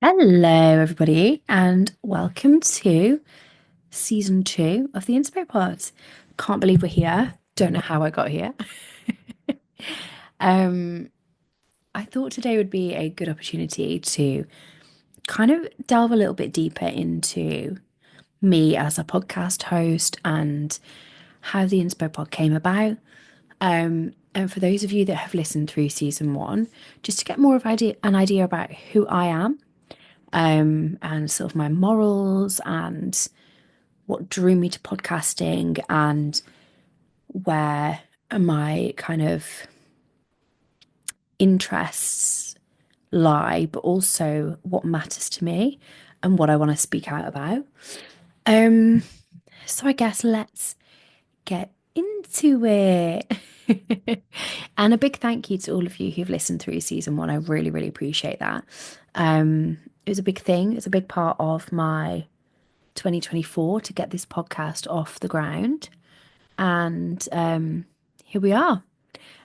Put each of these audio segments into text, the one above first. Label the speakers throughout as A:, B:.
A: Hello, everybody, and welcome to season two of the Inspo Pod. Can't believe we're here. Don't know how I got here. Um, I thought today would be a good opportunity to kind of delve a little bit deeper into me as a podcast host and how the Inspo Pod came about. And for those of you that have listened through season one, just to get more of an idea about who I am, and sort of my morals and what drew me to podcasting and where my kind of interests lie, but also what matters to me and what I want to speak out about. Um, so I guess let's get into it. And a big thank you to all of you who've listened through season one. I really, really appreciate that. It was a big thing. It was a big part of my 2024 to get this podcast off the ground. And here we are.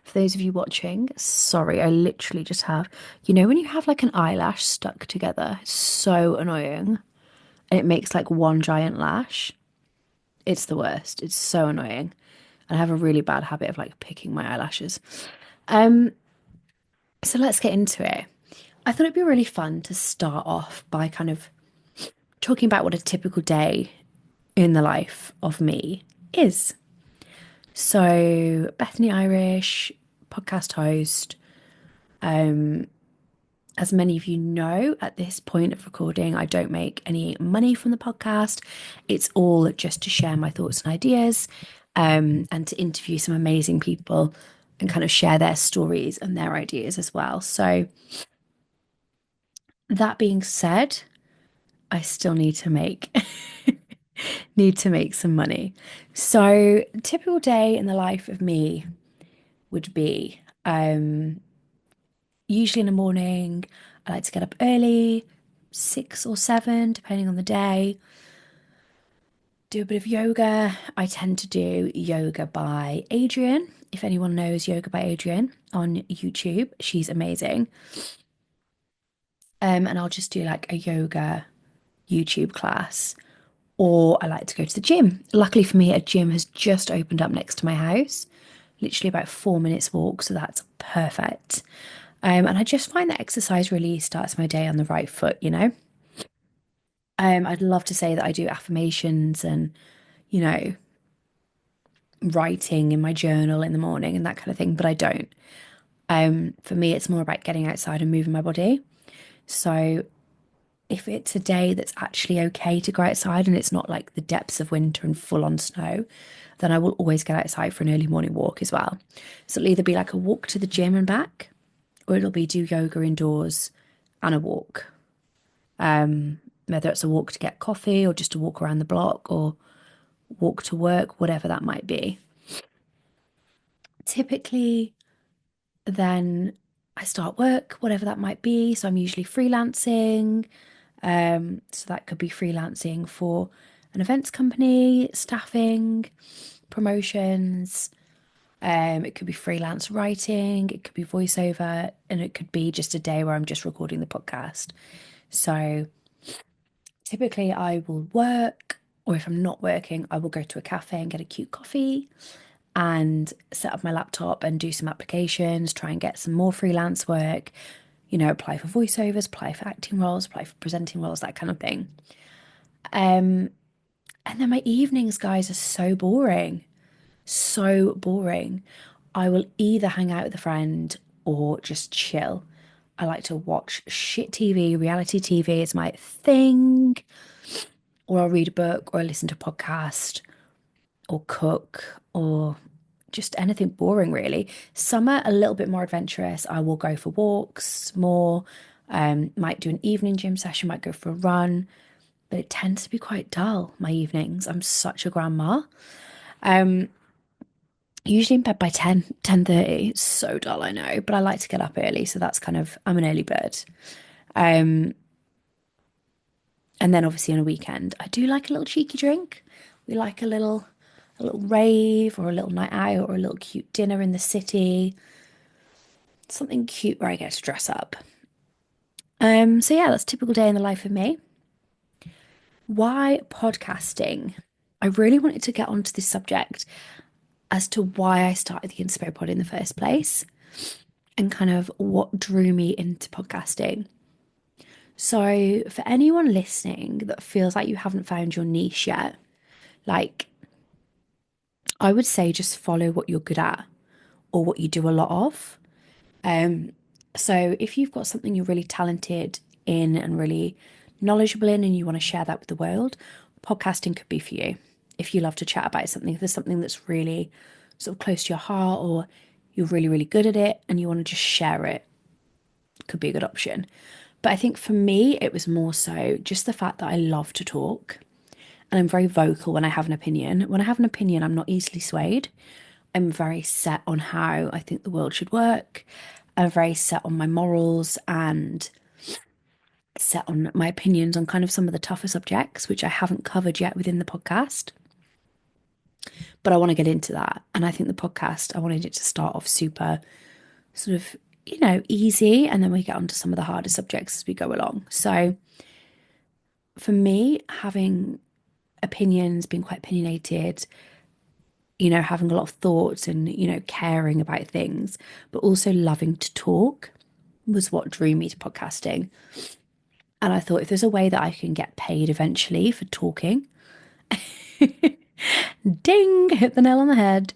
A: For those of you watching, sorry, I literally just have, when you have like an eyelash stuck together, it's so annoying. And it makes like one giant lash. It's the worst. It's so annoying. And I have a really bad habit of like picking my eyelashes. Um, so let's get into it. I thought it'd be really fun to start off by kind of talking about what a typical day in the life of me is. So, Bethany Irish, podcast host. As many of you know, at this point of recording, I don't make any money from the podcast. It's all just to share my thoughts and ideas, and to interview some amazing people and kind of share their stories and their ideas as well. So, that being said, I still need to make some money. So, typical day in the life of me would be usually in the morning. I like to get up early, 6 or 7, depending on the day. Do a bit of yoga. I tend to do yoga by Adrian. If anyone knows Yoga by Adrian on YouTube, she's amazing. And I'll just do like a yoga YouTube class. Or I like to go to the gym. Luckily for me, a gym has just opened up next to my house, literally about 4 minutes walk, so that's perfect. And I just find that exercise really starts my day on the right foot. I'd love to say that I do affirmations and, you know, writing in my journal in the morning and that kind of thing, but I don't. For me, it's more about getting outside and moving my body. So if it's a day that's actually okay to go outside and it's not like the depths of winter and full on snow, then I will always get outside for an early morning walk as well. So it'll either be like a walk to the gym and back, or it'll be do yoga indoors and a walk. Whether it's a walk to get coffee or just a walk around the block or walk to work, whatever that might be. Typically, then I start work, whatever that might be. So I'm usually freelancing. So that could be freelancing for an events company, staffing, promotions. It could be freelance writing, it could be voiceover, and it could be just a day where I'm just recording the podcast. So typically I will work, or if I'm not working, I will go to a cafe and get a cute coffee and set up my laptop and do some applications, try and get some more freelance work, apply for voiceovers, apply for acting roles, apply for presenting roles, that kind of thing. And then my evenings, guys, are so boring. So boring. I will either hang out with a friend or just chill. I like to watch shit TV, reality TV is my thing, or I'll read a book or I listen to a podcast or cook or just anything boring, really. Summer, a little bit more adventurous. I will go for walks more, might do an evening gym session, might go for a run, but it tends to be quite dull, my evenings. I'm such a grandma. Usually in bed by 10:30. It's so dull, I know, but I like to get up early, so that's kind of, I'm an early bird. Um, and then obviously on a weekend, I do like a little cheeky drink. We like a little rave or a little night out or a little cute dinner in the city. Something cute where I get to dress up. So yeah, that's a typical day in the life of me. Why podcasting? I really wanted to get onto this subject as to why I started the Inspo Pod in the first place and kind of what drew me into podcasting. So, for anyone listening that feels like you haven't found your niche yet, like I would say just follow what you're good at or what you do a lot of. Um, so if you've got something you're really talented in and really knowledgeable in and you want to share that with the world, podcasting could be for you. If you love to chat about something, if there's something that's really sort of close to your heart or you're really, really good at it and you want to just share it, could be a good option. But I think for me, it was more so just the fact that I love to talk and I'm very vocal when I have an opinion. When I have an opinion, I'm not easily swayed. I'm very set on how I think the world should work. I'm very set on my morals and set on my opinions on kind of some of the tougher subjects, which I haven't covered yet within the podcast. But I want to get into that. And I think the podcast, I wanted it to start off super sort of, easy. And then we get onto some of the harder subjects as we go along. So for me, having opinions, being quite opinionated, having a lot of thoughts and, caring about things, but also loving to talk was what drew me to podcasting. And I thought if there's a way that I can get paid eventually for talking, ding, hit the nail on the head.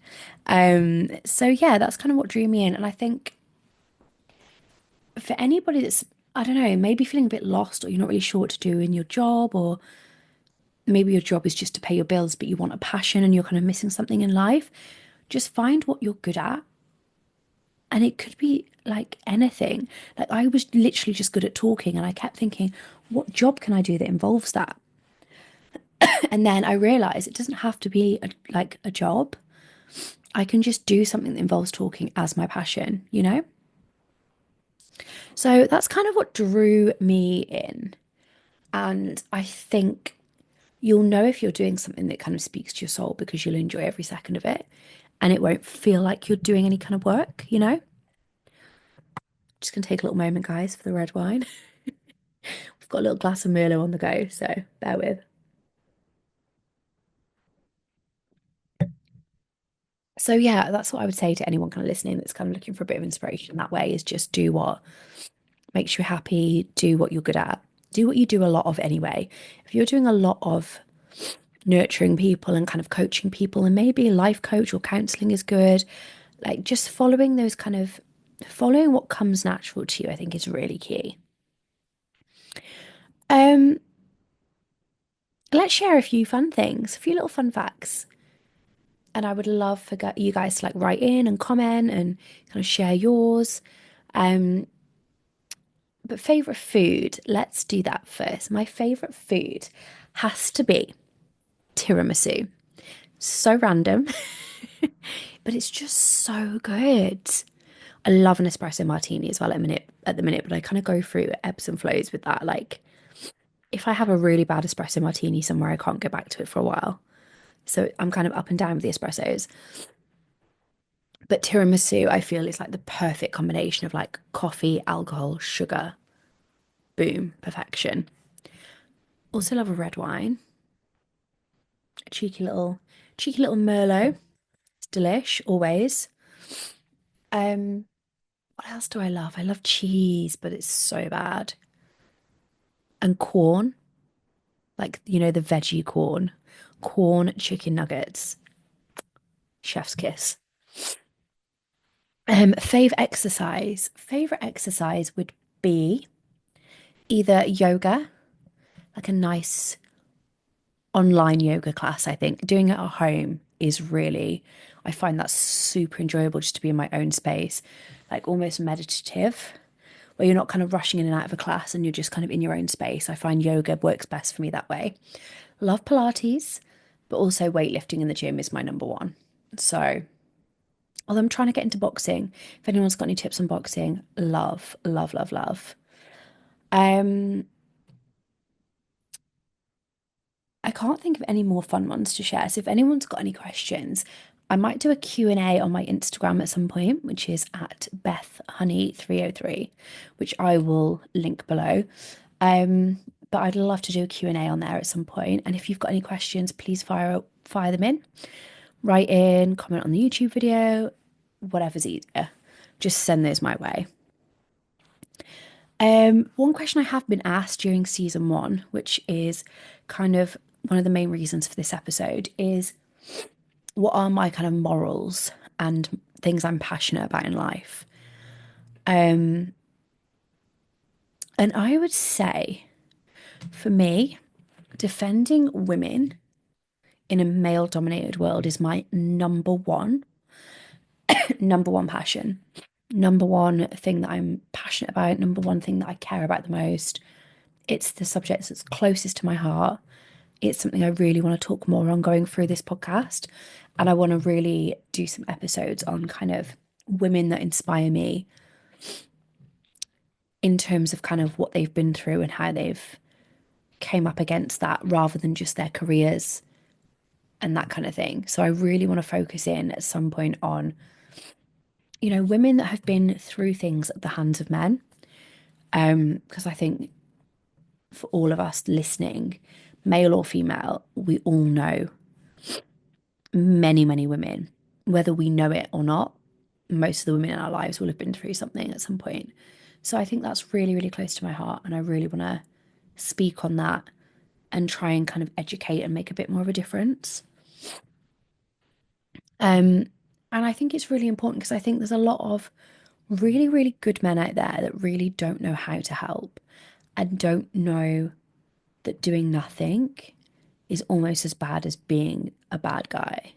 A: So yeah, that's kind of what drew me in. And I think for anybody that's, I don't know, maybe feeling a bit lost or you're not really sure what to do in your job, or maybe your job is just to pay your bills, but you want a passion and you're kind of missing something in life, just find what you're good at. And it could be like anything. Like I was literally just good at talking and I kept thinking, what job can I do that involves that? And then I realized it doesn't have to be like a job. I can just do something that involves talking as my passion, you know? So that's kind of what drew me in. And I think you'll know if you're doing something that kind of speaks to your soul because you'll enjoy every second of it and it won't feel like you're doing any kind of work, you know? Just gonna take a little moment, guys, for the red wine. We've got a little glass of Merlot on the go, so bear with. So yeah, that's what I would say to anyone kind of listening that's kind of looking for a bit of inspiration that way is just do what makes you happy, do what you're good at, do what you do a lot of anyway. If you're doing a lot of nurturing people and kind of coaching people, and maybe a life coach or counseling is good, like just following those kind of following what comes natural to you, I think is really key. Um, let's share a few fun things, a few little fun facts. And I would love for you guys to like write in and comment and kind of share yours. Um, but favorite food, let's do that first. My favorite food has to be tiramisu. So random, but it's just so good. I love an espresso martini as well at the minute, but I kind of go through ebbs and flows with that. Like if I have a really bad espresso martini somewhere, I can't go back to it for a while. So I'm kind of up and down with the espressos. But tiramisu, I feel, is like the perfect combination of like coffee, alcohol, sugar. Boom, perfection. Also love a red wine. A cheeky little Merlot. It's delish, always. Um, what else do I love? I love cheese, but it's so bad. And corn, like the veggie corn. Corn chicken nuggets. Chef's kiss. Favorite exercise would be either yoga, like a nice online yoga class, I think. Doing it at home is really, I find that super enjoyable just to be in my own space, like almost meditative, where you're not kind of rushing in and out of a class and you're just kind of in your own space. I find yoga works best for me that way. Love Pilates, but also weightlifting in the gym is my number one. So, although I'm trying to get into boxing, if anyone's got any tips on boxing, love, love, love, love. Um, I can't think of any more fun ones to share. So if anyone's got any questions, I might do a Q&A on my Instagram at some point, which is at BethHoney303, which I will link below. Um, but I'd love to do a Q&A on there at some point. And if you've got any questions, please fire them in. Write in, comment on the YouTube video, whatever's easier. Just send those my way. One question I have been asked during season one, which is kind of one of the main reasons for this episode, is what are my kind of morals and things I'm passionate about in life? Um, and I would say for me, defending women in a male dominated world is my number one passion, number one thing that I'm passionate about, number one thing that I care about the most. It's the subject that's closest to my heart. It's something I really want to talk more on going through this podcast. And I want to really do some episodes on kind of women that inspire me in terms of kind of what they've been through and how they've came up against that rather than just their careers and that kind of thing. So I really want to focus in at some point on, women that have been through things at the hands of men. Because I think for all of us listening, male or female, we all know many, many women, whether we know it or not. Most of the women in our lives will have been through something at some point. So I think that's really, really close to my heart. And I really want to speak on that and try and kind of educate and make a bit more of a difference. Um, and I think it's really important because I think there's a lot of really, really good men out there that really don't know how to help and don't know that doing nothing is almost as bad as being a bad guy.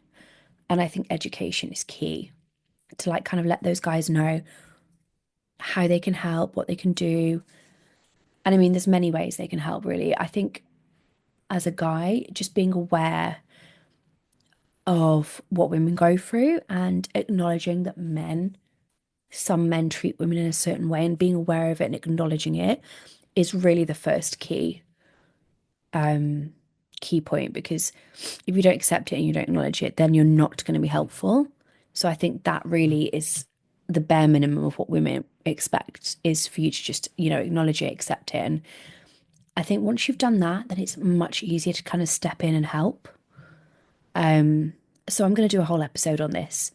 A: And I think education is key to like kind of let those guys know how they can help, what they can do. And I mean, there's many ways they can help, really. I think as a guy, just being aware of what women go through and acknowledging that some men treat women in a certain way and being aware of it and acknowledging it is really the first um key point because if you don't accept it and you don't acknowledge it, then you're not going to be helpful. So I think that really is the bare minimum of what women expect is for you to just, acknowledge it, accept it. And I think once you've done that, then it's much easier to kind of step in and help. So I'm going to do a whole episode on this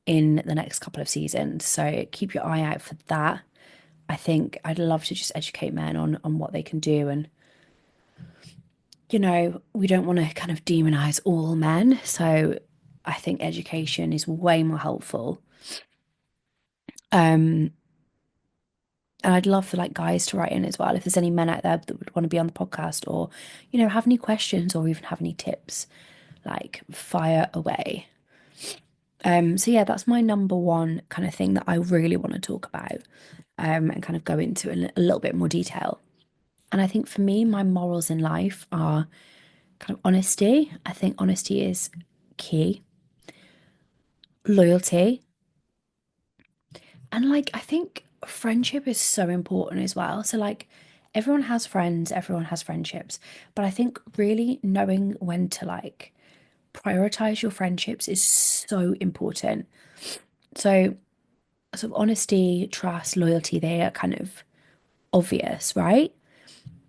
A: in the next couple of seasons. So keep your eye out for that. I think I'd love to just educate men on what they can do. And, we don't want to kind of demonize all men. So I think education is way more helpful. Um, and I'd love for like guys to write in as well. If there's any men out there that would want to be on the podcast or, have any questions or even have any tips, like fire away. So yeah, that's my number one kind of thing that I really want to talk about, and kind of go into in a little bit more detail. And I think for me, my morals in life are kind of honesty. I think honesty is key. Loyalty. And like, I think friendship is so important as well. So, like, everyone has friends, everyone has friendships. But I think really knowing when to like prioritize your friendships is so important. So, sort of honesty, trust, loyalty, they are kind of obvious, right?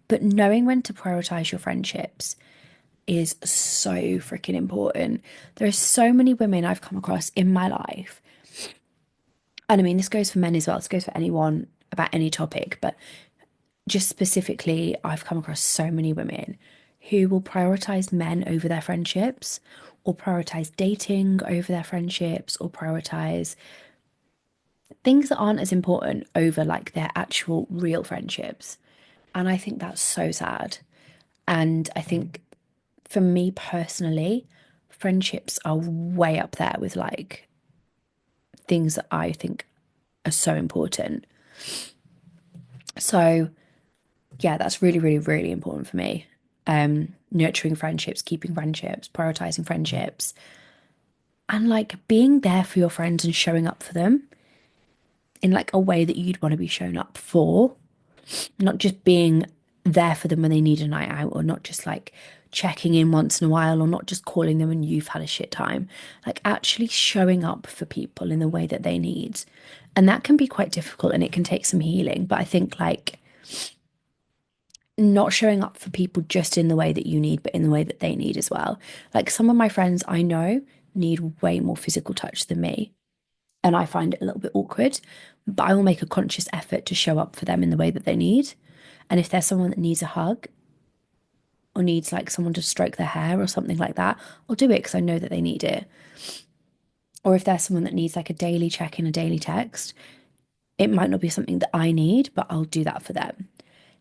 A: But knowing when to prioritize your friendships is so freaking important. There are so many women I've come across in my life. And I mean, this goes for men as well. This goes for anyone about any topic, but just specifically, I've come across so many women who will prioritize men over their friendships, or prioritize dating over their friendships, or prioritize things that aren't as important over like their actual real friendships. And I think that's so sad. And I think for me personally, friendships are way up there with like things that I think are so important. So yeah, that's really, really, really important for me. Nurturing friendships, keeping friendships, prioritizing friendships, and like being there for your friends and showing up for them in like a way that you'd want to be shown up for, not just being there for them when they need a night out, or not just like checking in once in a while, or not just calling them when you've had a shit time. Like actually showing up for people in the way that they need. And that can be quite difficult and it can take some healing. But I think like not showing up for people just in the way that you need, but in the way that they need as well. Like some of my friends I know need way more physical touch than me. And I find it a little bit awkward, but I will make a conscious effort to show up for them in the way that they need. And if there's someone that needs a hug or needs like someone to stroke their hair or something like that, I'll do it because I know that they need it. Or if there's someone that needs like a daily check in, a daily text, it might not be something that I need, but I'll do that for them.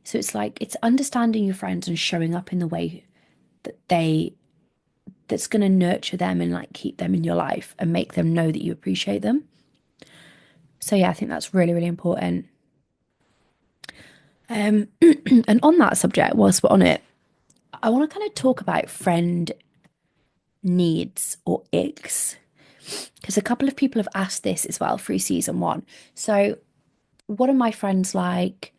A: So it's like it's understanding your friends and showing up in the way that that's going to nurture them and like keep them in your life and make them know that you appreciate them. So yeah, I think that's really, really important. And on that subject, whilst we're on it, I want to kind of talk about friend needs or icks because a couple of people have asked this as well through season one. So, what are my friends like?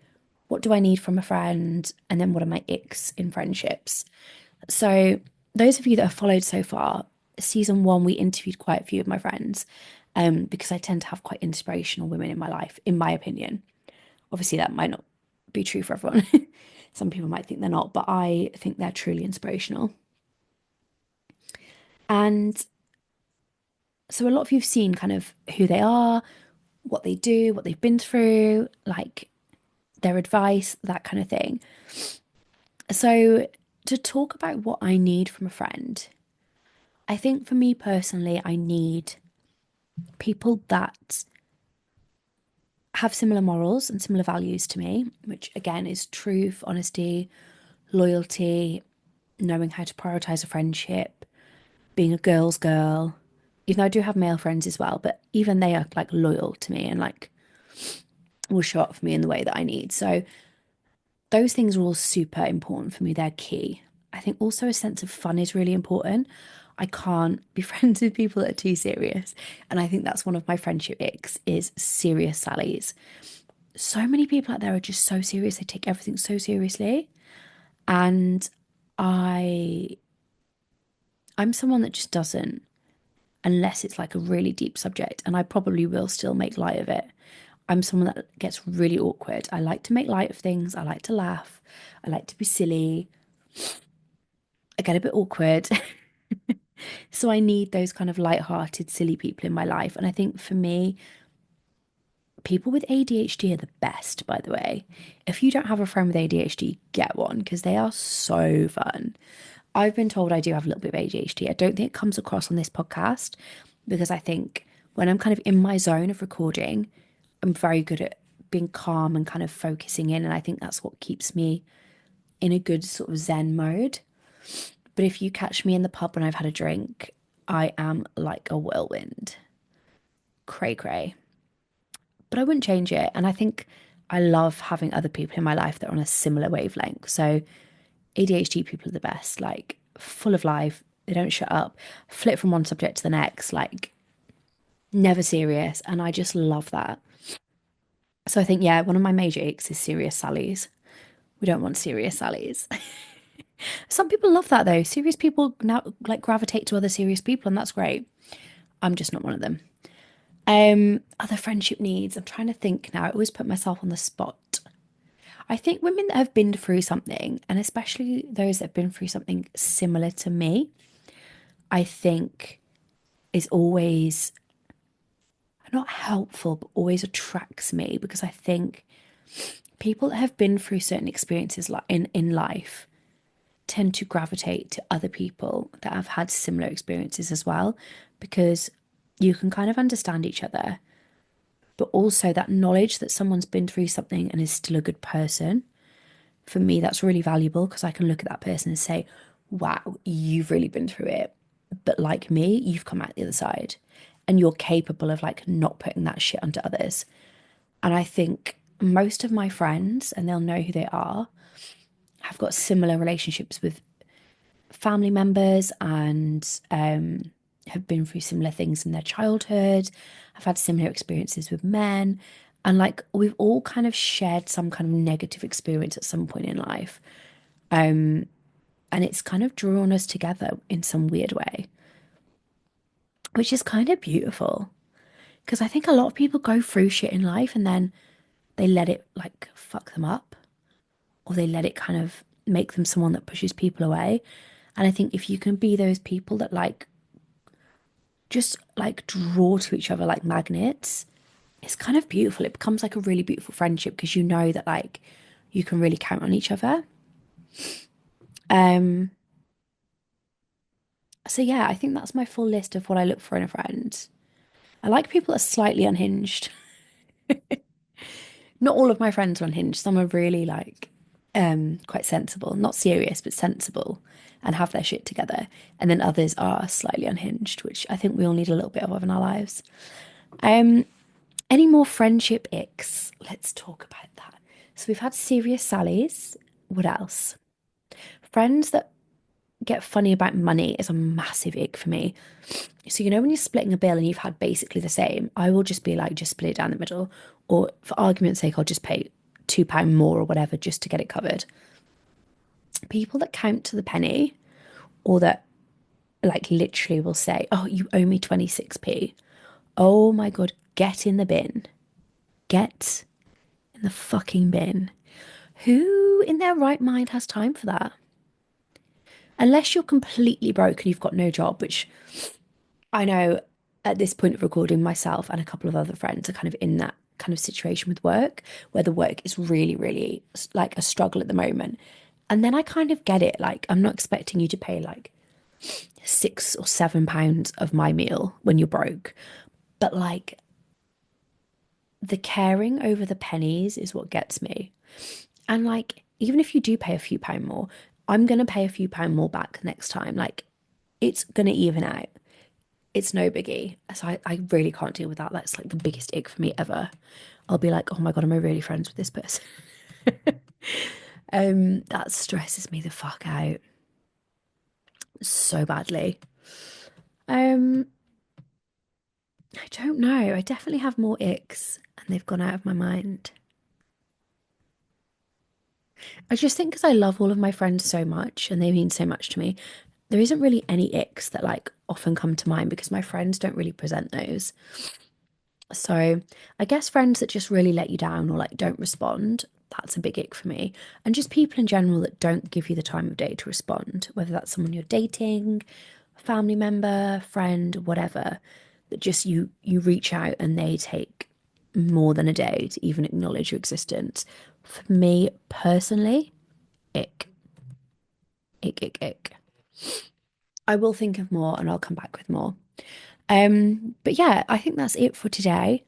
A: What do I need from a friend? And then what are my icks in friendships? So, those of you that have followed so far, season one, we interviewed quite a few of my friends because I tend to have quite inspirational women in my life, in my opinion. Obviously, that might not be true for everyone. Some people might think they're not, but I think they're truly inspirational. And so, a lot of you've seen kind of who they are, what they do, what they've been through, like their advice, that kind of thing. So, to talk about what I need from a friend, I think for me personally, I need people that have similar morals and similar values to me, which again is truth, honesty, loyalty, knowing how to prioritize a friendship, being a girl's girl. Even though I do have male friends as well, but even they are like loyal to me and like will show up for me in the way that I need. So those things are all super important for me. They're key. I think also a sense of fun is really important. I can't be friends with people that are too serious. And I think that's one of my friendship icks is serious Sallies. So many people out there are just so serious. They take everything so seriously. And I I'm someone that just doesn't, unless it's like a really deep subject, and I probably will still make light of it. I'm someone that gets really awkward. I like to make light of things. I like to laugh. I like to be silly. I get a bit awkward. So I need those kind of light-hearted, silly people in my life. And I think for me, people with ADHD are the best, by the way. If you don't have a friend with ADHD, get one because they are so fun. I've been told I do have a little bit of ADHD. I don't think it comes across on this podcast because I think when I'm kind of in my zone of recording, I'm very good at being calm and kind of focusing in. And I think that's what keeps me in a good sort of Zen mode. But if you catch me in the pub when I've had a drink, I am like a whirlwind. Cray cray. But I wouldn't change it. And I think I love having other people in my life that are on a similar wavelength. So ADHD people are the best, like full of life. They don't shut up, flip from one subject to the next, like never serious. And I just love that. So I think, yeah, one of my major aches is serious Sallies. We don't want serious Sallies. Some people love that though. Serious people now like gravitate to other serious people, and that's great. I'm just not one of them. Other friendship needs. I'm trying to think now. I always put myself on the spot. I think women that have been through something, and especially those that have been through something similar to me, I think is always not helpful, but always attracts me because I think people that have been through certain experiences like in life tend to gravitate to other people that have had similar experiences as well because you can kind of understand each other, but also that knowledge that someone's been through something and is still a good person. For me, that's really valuable because I can look at that person and say, wow, you've really been through it. But like me, you've come out the other side and you're capable of like not putting that shit onto others. And I think most of my friends, and they'll know who they are, have got similar relationships with family members and have been through similar things in their childhood, have had similar experiences with men. And like we've all kind of shared some kind of negative experience at some point in life. Um, and it's kind of drawn us together in some weird way, which is kind of beautiful. Because I think a lot of people go through shit in life and then they let it like fuck them up, or they let it kind of make them someone that pushes people away. And I think if you can be those people that like just like draw to each other like magnets, it's kind of beautiful. It becomes like a really beautiful friendship because you know that like you can really count on each other. Um, so yeah, I think that's my full list of what I look for in a friend. I like people that are slightly unhinged. Not all of my friends are unhinged. Some are really like quite sensible, not serious, but sensible and have their shit together. And then others are slightly unhinged, which I think we all need a little bit of in our lives. Um, any more friendship icks? Let's talk about that. So we've had serious Sallies. What else? Friends that get funny about money is a massive ick for me. So, you know, when you're splitting a bill and you've had basically the same, I will just be like, just split it down the middle. Or for argument's sake, I'll just pay £2 more or whatever just to get it covered. People that count to the penny or that like literally will say, oh, you owe me 26p. Oh my God, get in the bin. Get in the fucking bin. Who in their right mind has time for that? Unless you're completely broke and you've got no job, which I know at this point of recording, myself and a couple of other friends are kind of in that kind of situation with work where the work is really, really like a struggle at the moment. And then I kind of get it. Like, I'm not expecting you to pay like £6 or £7 of my meal when you're broke. But like, the caring over the pennies is what gets me. And like, even if you do pay a few pound more, I'm going to pay a few pound more back next time. Like, it's going to even out. It's no biggie. So I really can't deal with that. That's like the biggest ick for me ever. I'll be like, oh my God, am I really friends with this person? That stresses me the fuck out so badly. Um, I don't know. I definitely have more icks and they've gone out of my mind. I just think because I love all of my friends so much and they mean so much to me, there isn't really any icks that like often come to mind because my friends don't really present those. So I guess friends that just really let you down or like don't respond, that's a big ick for me. And just people in general that don't give you the time of day to respond, whether that's someone you're dating, a family member, friend, whatever, that just you reach out and they take more than a day to even acknowledge your existence. For me personally, ick, ick, ick, ick. I will think of more and I'll come back with more. But yeah, I think that's it for today.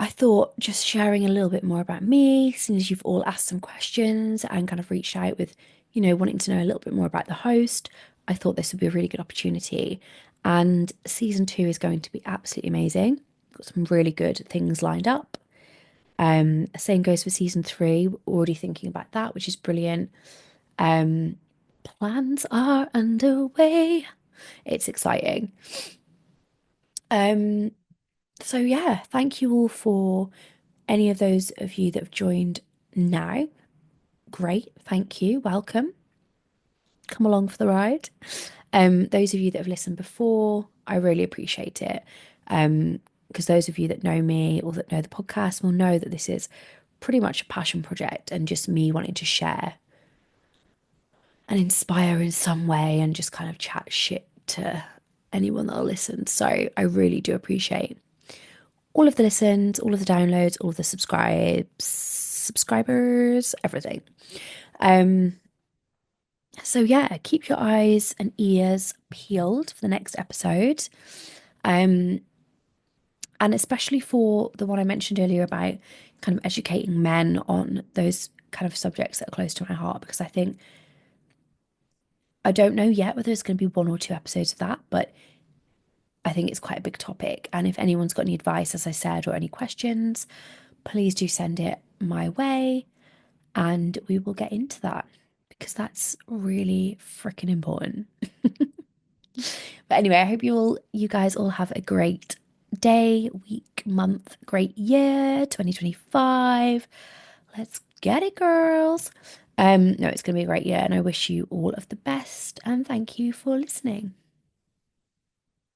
A: I thought just sharing a little bit more about me, since as you've all asked some questions and kind of reached out with, wanting to know a little bit more about the host, I thought this would be a really good opportunity. And season two is going to be absolutely amazing. Got some really good things lined up. Same goes for season three. We're already thinking about that, which is brilliant. Um, Plans are underway. It's exciting. Um, so yeah, thank you all for any of those of you that have joined now. Great, thank you. Welcome. Come along for the ride. Those of you that have listened before, I really appreciate it. Because those of you that know me or that know the podcast will know that this is pretty much a passion project and just me wanting to share and inspire in some way and just kind of chat shit to anyone that'll listen. So I really do appreciate all of the listens, all of the downloads, all of the subscribers, everything. Um, so yeah, keep your eyes and ears peeled for the next episode. Um, and especially for the one I mentioned earlier about kind of educating men on those kind of subjects that are close to my heart, because I think I don't know yet whether there's going to be one or two episodes of that, but I think it's quite a big topic. And if anyone's got any advice, as I said, or any questions, please do send it my way and we will get into that because that's really freaking important. But anyway, I hope you guys all have a great day, week, month, great year, 2025. Let's get it, girls. No, it's going to be a great year, and I wish you all of the best. And thank you for listening.